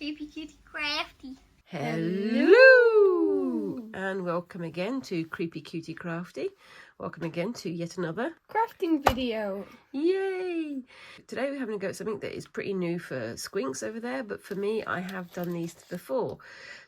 Creepy Cutie Crafty. Hello! And welcome again to Creepy Cutie Crafty. Welcome again to yet another Crafting video. Yay! Today we're having a go at something that is pretty new for Squinks over there, but for me, I have done these before.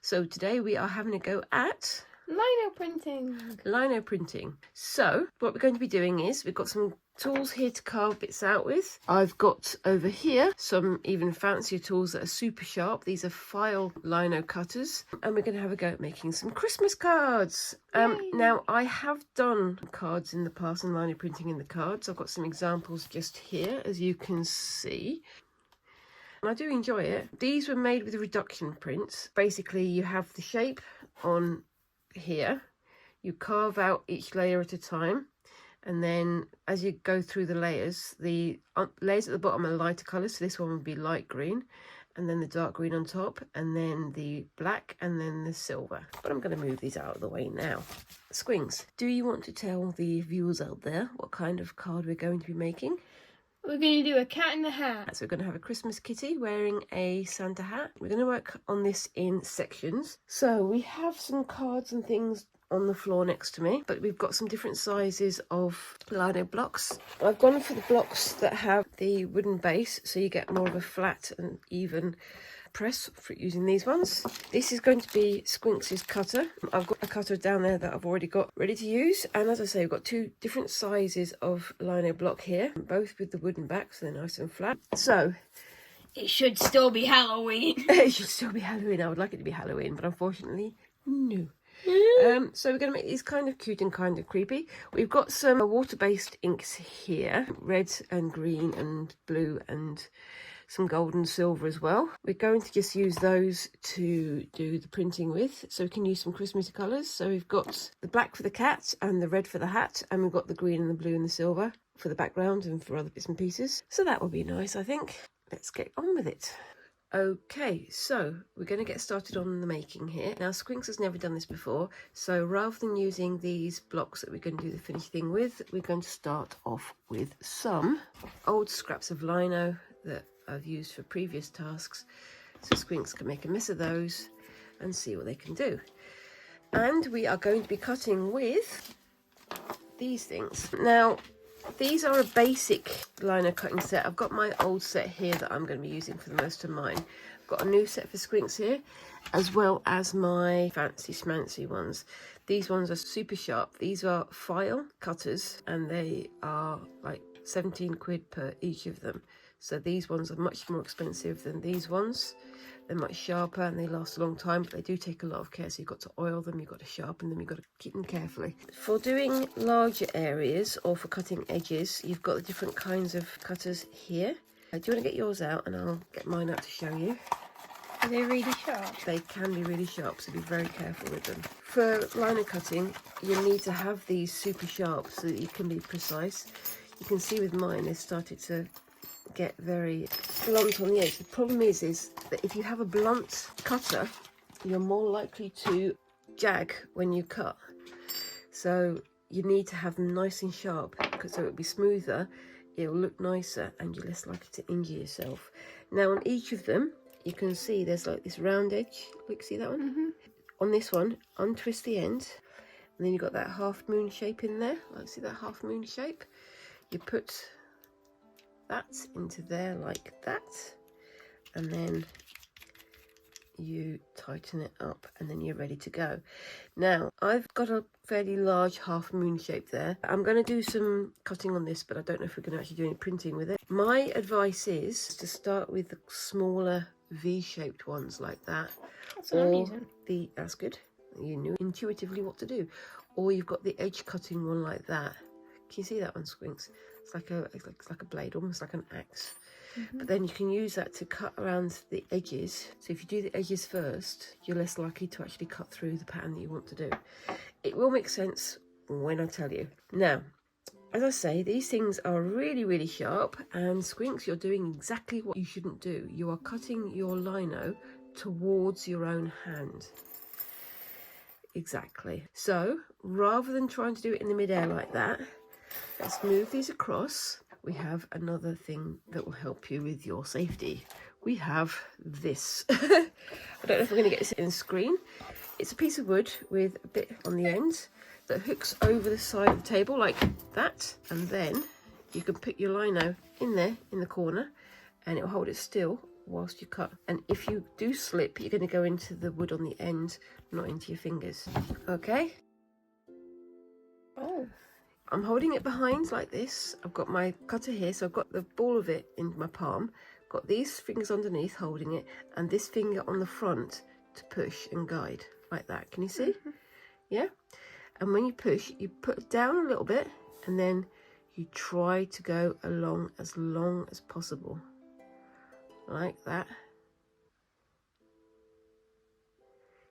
So today we are having a go at Lino printing. Lino printing. So what we're going to be doing is we've got some tools here to carve bits out with. I've got over here some even fancier tools that are super sharp. These are file lino cutters, and we're going to have a go at making some Christmas cards. Now I have done cards in the past and lino printing in the cards. I've got some examples just here, as you can see. And I do enjoy it. These were made with reduction prints. Basically you have the shape on here, you carve out each layer at a time, and then as you go through the layers at the bottom are lighter colours, so this one would be light green, and then the dark green on top, and then the black, and then the silver. But I'm going to move these out of the way now. Squinks, do you want to tell the viewers out there what kind of card we're going to be making? We're going to do a cat in the hat. So we're going to have a Christmas kitty wearing a Santa hat. We're going to work on this in sections. So we have some cards and things on the floor next to me, but we've got some different sizes of lino blocks. I've gone for the blocks that have the wooden base, so you get more of a flat and even press for using these ones. This is going to be Squinks' cutter. I've got a cutter down there that I've already got ready to use, and as I say, we've got two different sizes of lino block here, both with the wooden back, so they're nice and flat. So it should still be Halloween. It should still be Halloween. I would like it to be Halloween, but unfortunately no. So we're going to make these kind of cute and kind of creepy. We've got some water-based inks here, red and green and blue and some gold and silver as well. We're going to just use those to do the printing with, so we can use some Christmassy colours. So we've got the black for the cat and the red for the hat, and we've got the green and the blue and the silver for the background and for other bits and pieces. So that will be nice, I think. Let's get on with it. Okay, so we're going to get started on the making here. Now Squinks has never done this before, so rather than using these blocks that we're going to do the finished thing with, we're going to start off with some old scraps of lino that I've used for previous tasks, so Squinks can make a mess of those and see what they can do. And we are going to be cutting with these things. Now these are a basic lino cutting set. I've got my old set here that I'm going to be using for the most of mine. I've got a new set for Squinks here, as well as my fancy schmancy ones. These ones are super sharp. These are file cutters, and they are like 17 quid per each of them. So these ones are much more expensive than these ones. They're much sharper and they last a long time, but they do take a lot of care. So you've got to oil them, you've got to sharpen them, you've got to keep them carefully. For doing larger areas or for cutting edges, you've got the different kinds of cutters here. Do you want to get yours out, and I'll get mine out to show you? Are they really sharp? They can be really sharp, so be very careful with them. For lino cutting, you need to have these super sharp so that you can be precise. You can see with mine, they started to get very blunt on the edge. The problem is that if you have a blunt cutter, you're more likely to jag when you cut. So you need to have them nice and sharp, so it'll be smoother, it'll look nicer, and you're less likely to injure yourself. Now on each of them, you can see there's like this round edge. Look, see that one? Mm-hmm. On this one, untwist the end, and then you've got that half moon shape in there. Like, see that half moon shape? You put that into there like that, and then you tighten it up, and then you're ready to go. Now I've got a fairly large half moon shape there. I'm going to do some cutting on this, but I don't know if we're going to actually do any printing with it. My advice is to start with the smaller V-shaped ones like that. That's what I'm using. That's good, you knew intuitively what to do. Or you've got the edge cutting one like that. Can you see that one, Squinks? It's like a blade, almost like an axe. Mm-hmm. But then you can use that to cut around the edges. So if you do the edges first, you're less likely to actually cut through the pattern that you want to do. It will make sense when I tell you. Now, as I say, these things are really, really sharp, and Squinks, you're doing exactly what you shouldn't do. You are cutting your lino towards your own hand. Exactly. So rather than trying to do it in the midair like that, let's move these across. We have another thing that will help you with your safety, we have this. I don't know if we're going to get this in the screen. It's a piece of wood with a bit on the end that hooks over the side of the table like that, and then you can put your lino in there in the corner and it'll hold it still whilst you cut. And if you do slip, you're going to go into the wood on the end, not into your fingers. Okay? Oh. I'm holding it behind like this. I've got my cutter here, so I've got the ball of it in my palm, got these fingers underneath holding it, and this finger on the front to push and guide like that. Can you see? Mm-hmm. Yeah? And when you push, you put it down a little bit, and then you try to go along as long as possible. Like that.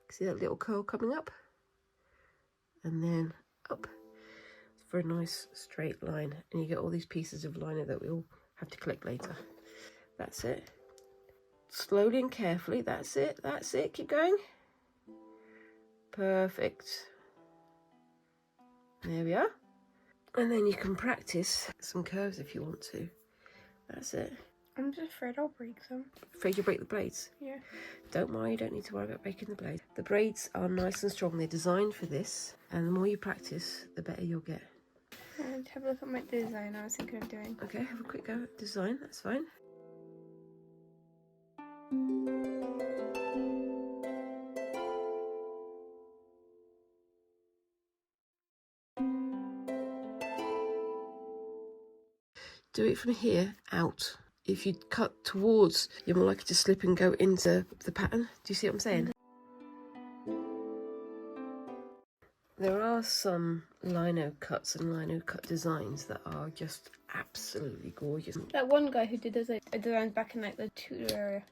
See that little curl coming up? And then up. For a nice straight line, and you get all these pieces of lino that we'll have to collect later. That's it. Slowly and carefully. That's it. That's it. Keep going. Perfect. There we are. And then you can practice some curves if you want to. That's it. I'm just afraid I'll break them. Afraid you'll break the blades? Yeah. Don't worry, you don't need to worry about breaking the blades. The braids are nice and strong. They're designed for this, and the more you practice, the better you'll get. And have a look at my design I was thinking of doing. Okay, have a quick go at design, that's fine. Do it from here out. If you cut towards, you're more likely to slip and go into the pattern. Do you see what I'm saying? There are some lino cuts and lino cut designs that are just absolutely gorgeous. That one guy who did those designs back in like the Tudor area,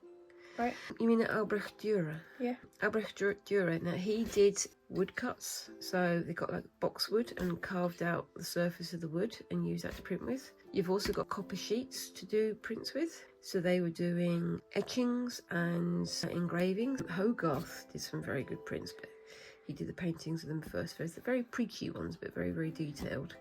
right? You mean Albrecht Dürer? Yeah. Albrecht Dürer. Now he did wood cuts, so they got like boxwood and carved out the surface of the wood and used that to print with. You've also got copper sheets to do prints with. So they were doing etchings and engravings. Hogarth did some very good prints, but he did the paintings of them first. They're very pre-cute ones, but very, very detailed.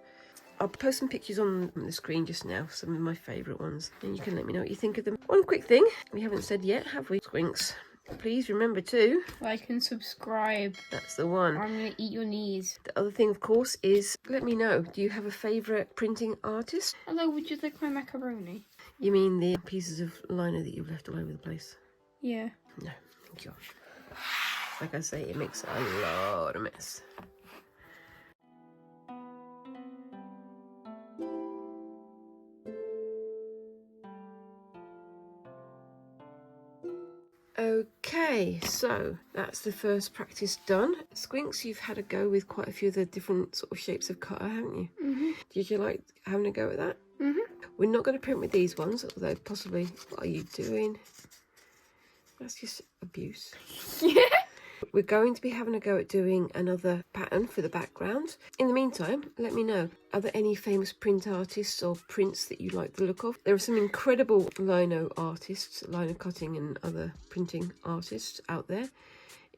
I'll post some pictures on the screen just now, some of my favourite ones, and you can let me know what you think of them. One quick thing we haven't said yet, have we, Squinks? Please remember to like and subscribe. That's the one. I'm going to eat your knees. The other thing, of course, is let me know. Do you have a favourite printing artist? Hello, would you like my macaroni? You mean the pieces of lino that you've left all over the place? Yeah. No, thank you. Like I say, it makes a lot of mess. Okay, so that's the first practice done. Squinks, you've had a go with quite a few of the different sort of shapes of cutter, haven't you? Mm-hmm. Did you like having a go at that? Mm-hmm. We're not going to print with these ones, although possibly. What are you doing? That's just abuse. Yeah. We're going to be having a go at doing another pattern for the background. In the meantime, let me know, are there any famous print artists or prints that you like the look of? There are some incredible lino artists, lino cutting and other printing artists out there.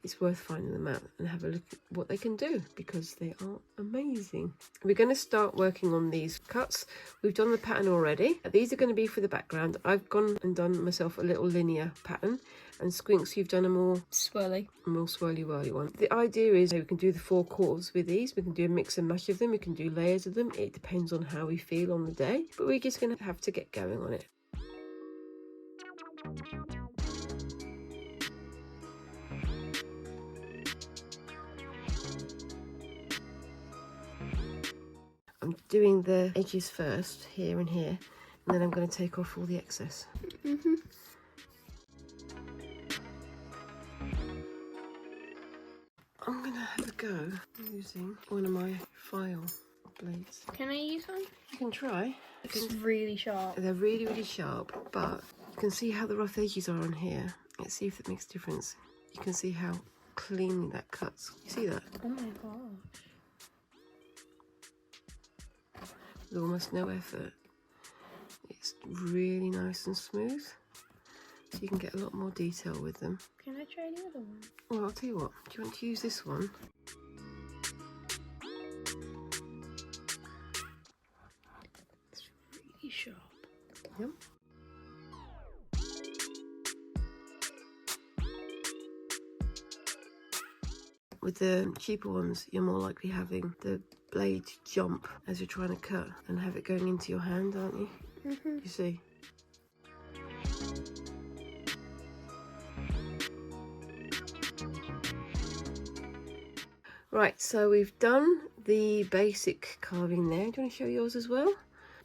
It's worth finding them out and have a look at what they can do because they are amazing. We're going to start working on these cuts. We've done the pattern already. These are going to be for the background. I've gone and done myself a little linear pattern, and Squinks, you've done a more swirly whirly one. The idea is we can do the 4 quarters with these. We can do a mix and match of them. We can do layers of them. It depends on how we feel on the day, but we're just going to have to get going on it. I'm doing the edges first, here and here, and then I'm going to take off all the excess. Mm-hmm. I'm going to have a go using one of my file blades. Can I use one? You can try. It's really sharp. They're really, really sharp, but you can see how the rough edges are on here. Let's see if it makes a difference. You can see how cleanly that cuts. You see that? Oh my gosh. With almost no effort. It's really nice and smooth, so you can get a lot more detail with them. Can I try the other one? Well, I'll tell you what, do you want to use this one? It's really sharp. Yep. with the cheaper ones, you're more likely having the blade jump as you're trying to cut and have it going into your hand, aren't you? You see? Right, so we've done the basic carving there. Do you want to show yours as well?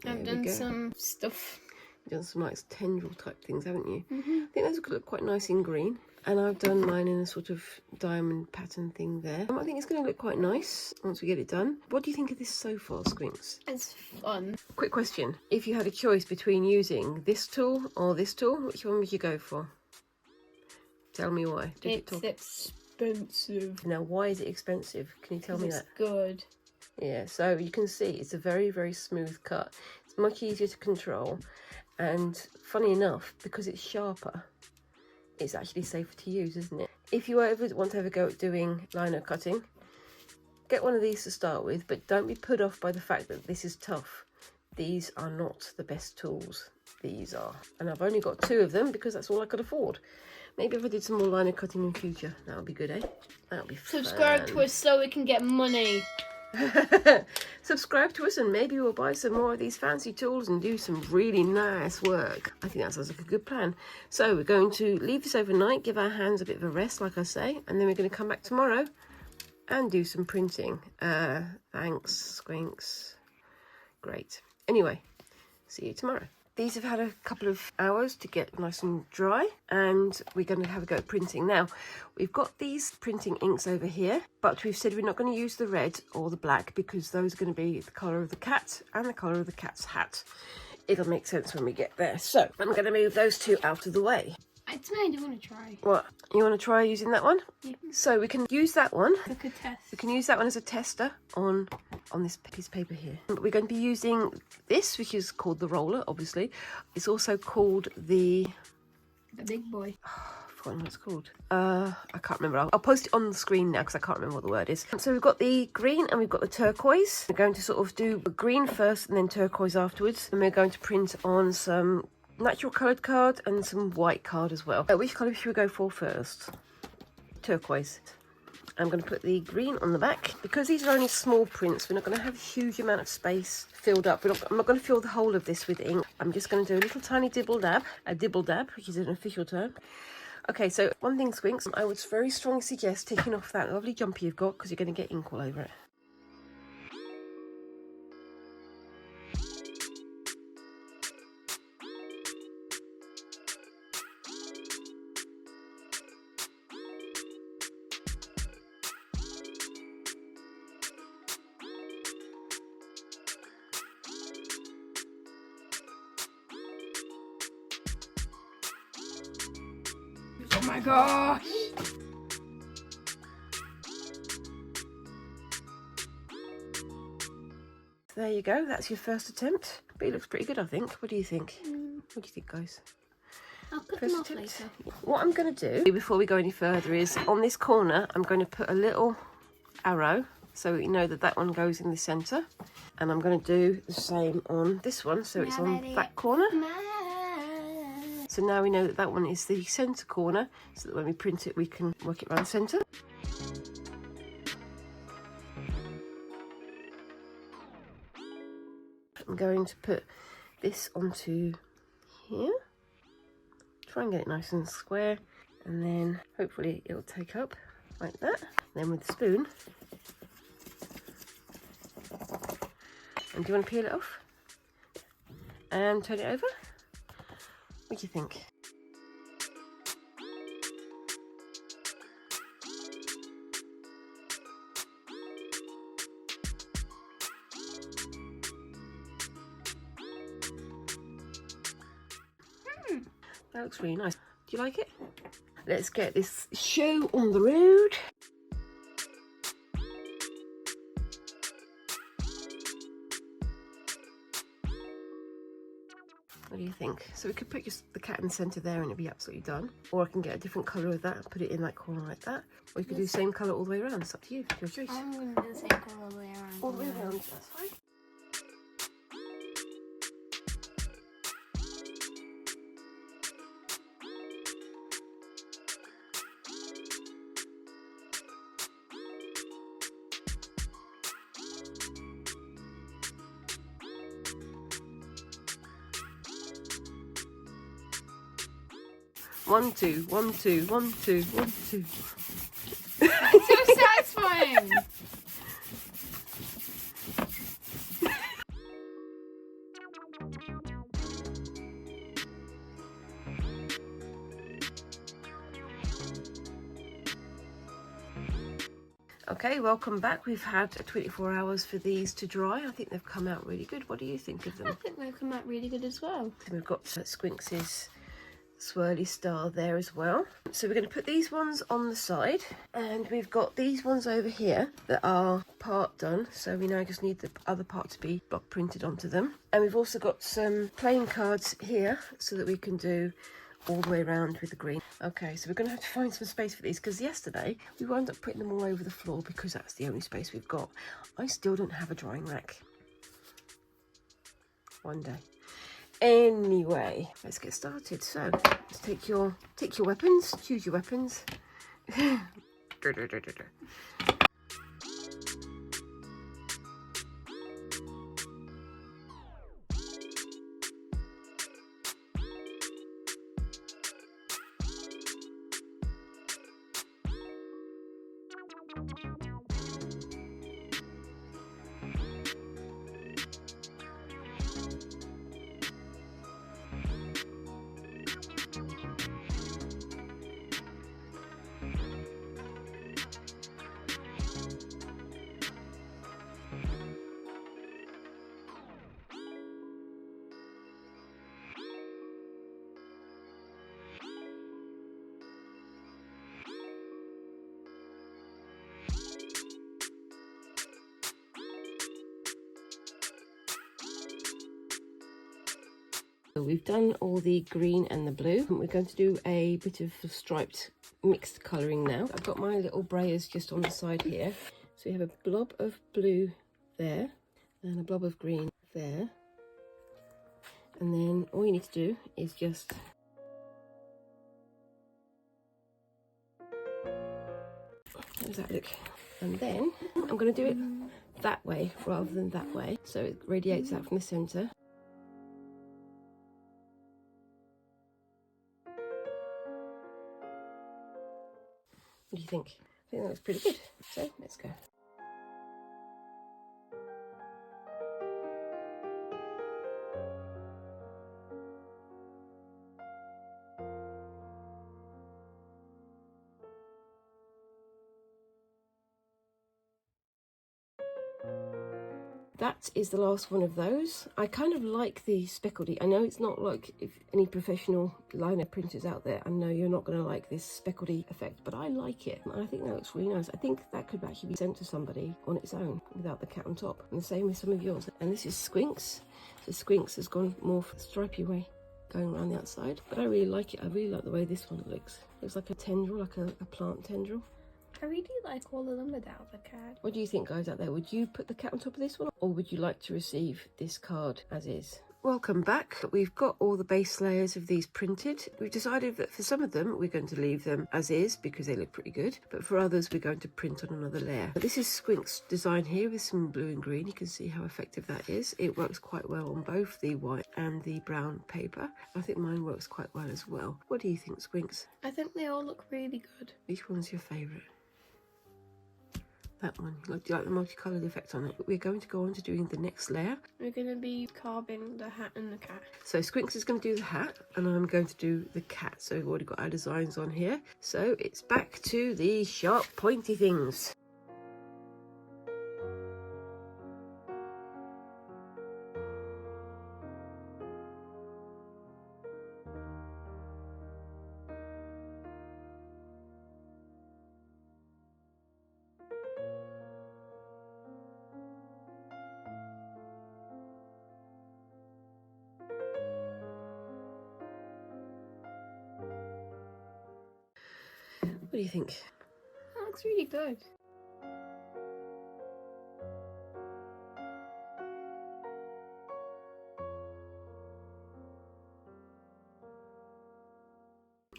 I've done some stuff. You've done some like tendril type things, haven't you? I think those look quite nice in green. And I've done mine in a sort of diamond pattern thing there. I think it's going to look quite nice once we get it done. What do you think of this so far, Squinks? It's fun. Quick question. If you had a choice between using this tool or this tool, which one would you go for? Tell me why. It's expensive. Now, why is it expensive? Can you tell me that? It's good. Yeah, so you can see it's a very, very smooth cut. It's much easier to control. And funny enough, because it's sharper, it's actually safer to use, isn't it? If you ever want to have a go at doing lino cutting, get one of these to start with, but don't be put off by the fact that this is tough. These are not the best tools. These are. And I've only got 2 of them because that's all I could afford. Maybe if I did some more lino cutting in future, that would be good, eh? That would be fun. Subscribe to us so we can get money. Subscribe to us and maybe we'll buy some more of these fancy tools and do some really nice work. I think that sounds like a good plan. So we're going to leave this overnight, give our hands a bit of a rest, like I say, and then we're going to come back tomorrow and do some printing. Thanks, Squinks. Great. Anyway, see you tomorrow. These have had a couple of hours to get nice and dry, and we're going to have a go at printing. Now, we've got these printing inks over here, but we've said we're not going to use the red or the black because those are going to be the colour of the cat and the colour of the cat's hat. It'll make sense when we get there. So, I'm going to move those 2 out of the way. I do want to try. What? You want to try using that one? Yeah. So we can use that one. Like a test. We can use that one as a tester on this piece of paper here. But we're going to be using this, which is called the roller, obviously. It's also called the big boy. I've forgotten what it's called. I can't remember. I'll post it on the screen now because I can't remember what the word is. So we've got the green and we've got the turquoise. We're going to sort of do green first and then turquoise afterwards. And we're going to print on some natural coloured card and some white card as well. Which colour should we go for first? Turquoise. I'm going to put the green on the back. Because these are only small prints, we're not going to have a huge amount of space filled up. I'm not going to fill the whole of this with ink. I'm just going to do a little tiny dibble dab, which is an official term. Okay, so one thing, Squinks, I would very strongly suggest taking off that lovely jumper you've got because you're going to get ink all over it. Oh my gosh! There you go, that's your first attempt. But it looks pretty good, I think. What do you think? What do you think, guys? I'll cut them off later. What I'm going to do before we go any further is on this corner, I'm going to put a little arrow so you know that that one goes in the centre. And I'm going to do the same on this one, so it's on that corner. So now we know that that one is the centre corner, so that when we print it, we can work it around the centre. I'm going to put this onto here. Try and get it nice and square, and then hopefully it'll take up like that. Then with the spoon. And do you want to peel it off? And turn it over? What do you think? That looks really nice. Do you like it? Let's get this show on the road. What do you think? So we could put just the cat in the centre there and it'd be absolutely done. Or I can get a different colour of that and put it in that corner like that. Or you could do the same colour all the way around. It's up to you. Your choice. I'm going to do the same colour all the way around. All the way around, that's fine. 1, 2, 1, 2, 1, 2, 1, 2. It's so satisfying. Okay, welcome back. We've had 24 hours for these to dry. I think they've come out really good. What do you think of them? I think they've come out really good as well. We've got Squinks's swirly star there as well. So we're going to put these ones on the side, and we've got these ones over here that are part done. So we now just need the other part to be block printed onto them. And we've also got some plain cards here so that we can do all the way around with the green. Okay, so we're going to have to find some space for these, because yesterday we wound up putting them all over the floor because that's the only space we've got. I still don't have a drying rack. One day. Anyway, let's get started. So let's take your weapons, choose your weapons. So we've done all the green and the blue. We're going to do a bit of striped mixed colouring now. I've got my little brayers just on the side here. So we have a blob of blue there and a blob of green there. And then all you need to do is just how does that look? And then I'm going to do it that way rather than that way, so it radiates out from the centre. What do you think? I think that looks pretty good. So let's go. That is the last one of those. I kind of like the speckledy. I know it's not like if any professional liner printers out there, I know you're not going to like this speckledy effect, but I like it. And I think that looks really nice. I think that could actually be sent to somebody on its own without the cat on top. And the same with some of yours. And this is Squinks. So Squinks has gone more stripy way, going around the outside. But I really like it. I really like the way this one looks. Looks like a tendril, like a plant tendril. I really like all of them without the cat. What do you think, guys out there? Would you put the cat on top of this one, or would you like to receive this card as is? Welcome back. We've got all the base layers of these printed. We've decided that for some of them we're going to leave them as is because they look pretty good, but for others we're going to print on another layer. But this is Squink's design here with some blue and green. You can see how effective that is. It works quite well on both the white and the brown paper. I think mine works quite well as well. What do you think, Squinks? I think they all look really good. Which one's your favourite? That one. Do you like the multicoloured effect on it? We're going to go on to doing the next layer. We're going to be carving the hat and the cat. So Squinks is going to do the hat and I'm going to do the cat. So we've already got our designs on here. So it's back to the sharp pointy things. What do you think? That looks really good.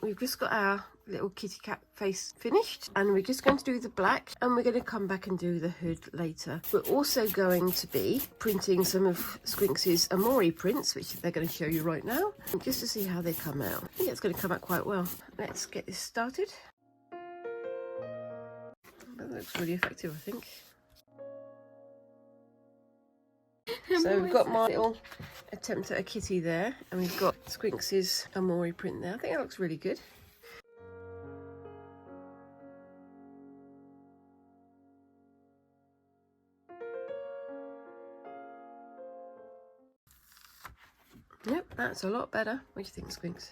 We've just got our little kitty cat face finished, and we're just going to do the black, and we're going to come back and do the hood later. We're also going to be printing some of Squinx's Amori prints, which they're going to show you right now, just to see how they come out. I think it's going to come out quite well. Let's get this started. That looks really effective, I think. So we've got my little attempt at a kitty there, and we've got Squinx's Amori print there. I think that looks really good. Yep, that's a lot better. What do you think, Squinx?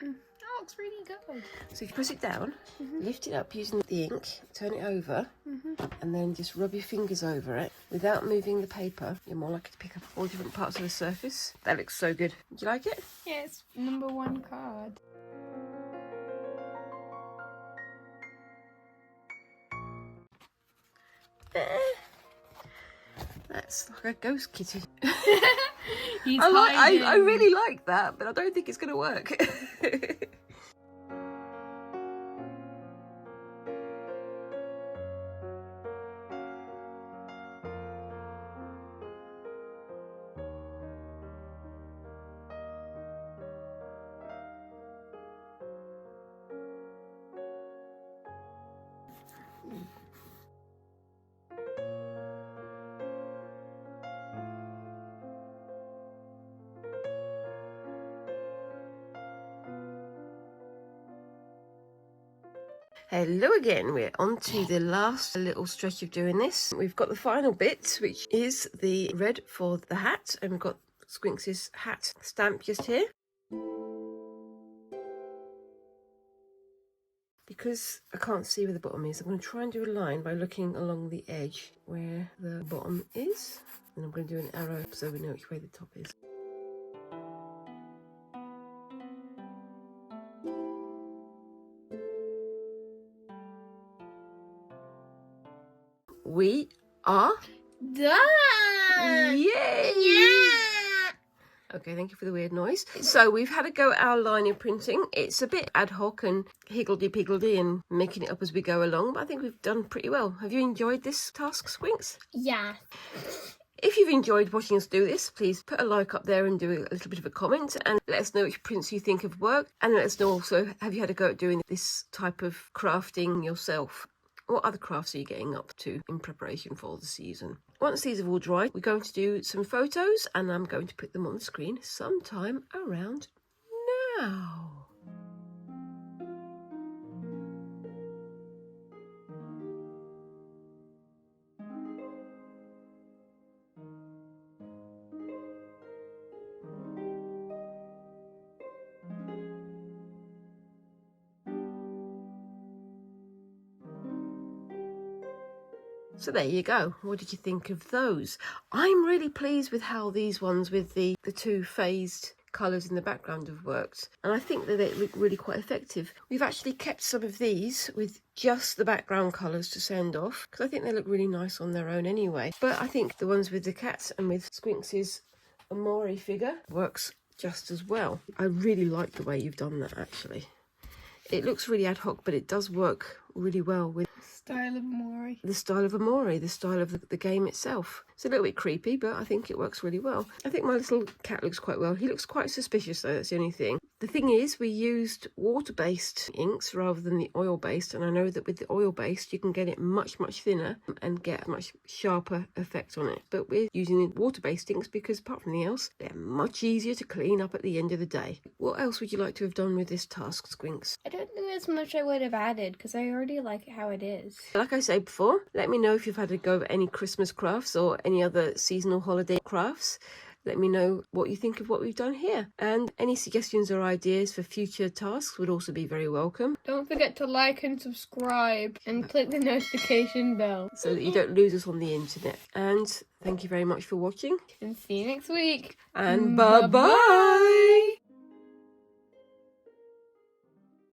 That looks really good. So if you press it down, lift it up using the ink, turn it over, and then just rub your fingers over it without moving the paper. You're more likely to pick up all different parts of the surface. That looks so good. Do you like it? Yeah, it's #1 card. That's like a ghost kitty. He's I really like that, but I don't think it's going to work. Hello again, we're on to the last little stretch of doing this. We've got the final bit, which is the red for the hat, and we've got Squinx's hat stamp just here. Because I can't see where the bottom is, I'm going to try and do a line by looking along the edge where the bottom is, and I'm going to do an arrow so we know which way the top is. We are done! Yay! Yeah! Okay, thank you for the weird noise. So we've had a go at our liner printing. It's a bit ad hoc and higgledy-piggledy and making it up as we go along, but I think we've done pretty well. Have you enjoyed this task, Squinx? Yeah. If you've enjoyed watching us do this, please put a like up there and do a little bit of a comment and let us know which prints you think have worked, and let us know also, have you had a go at doing this type of crafting yourself? What other crafts are you getting up to in preparation for the season? Once these have all dried, we're going to do some photos, and I'm going to put them on the screen sometime around now. So there you go. What did you think of those? I'm really pleased with how these ones with the two phased colours in the background have worked. And I think that they look really quite effective. We've actually kept some of these with just the background colours to send off, because I think they look really nice on their own anyway. But I think the ones with the cats and with Squinx's Amori figure works just as well. I really like the way you've done that, actually. It looks really ad hoc, but it does work really well with Style of Amori. the style of Amori, the style of the game itself. It's a little bit creepy, but I think it works really well. I think my little cat looks quite well. He looks quite suspicious though, that's the only thing. The thing is, we used water-based inks rather than the oil-based, and I know that with the oil-based you can get it much, much thinner and get a much sharper effect on it. But we're using the water-based inks because, apart from anything else, they're much easier to clean up at the end of the day. What else would you like to have done with this task, Squinx? I don't think there's much I would have added, because I already like it how it is. Like I said before, let me know if you've had a go at any Christmas crafts or any other seasonal holiday crafts. Let me know what you think of what we've done here. And any suggestions or ideas for future tasks would also be very welcome. Don't forget to like and subscribe and click the notification bell. So that you don't lose us on the internet. And thank you very much for watching. And see you next week. And bye-bye!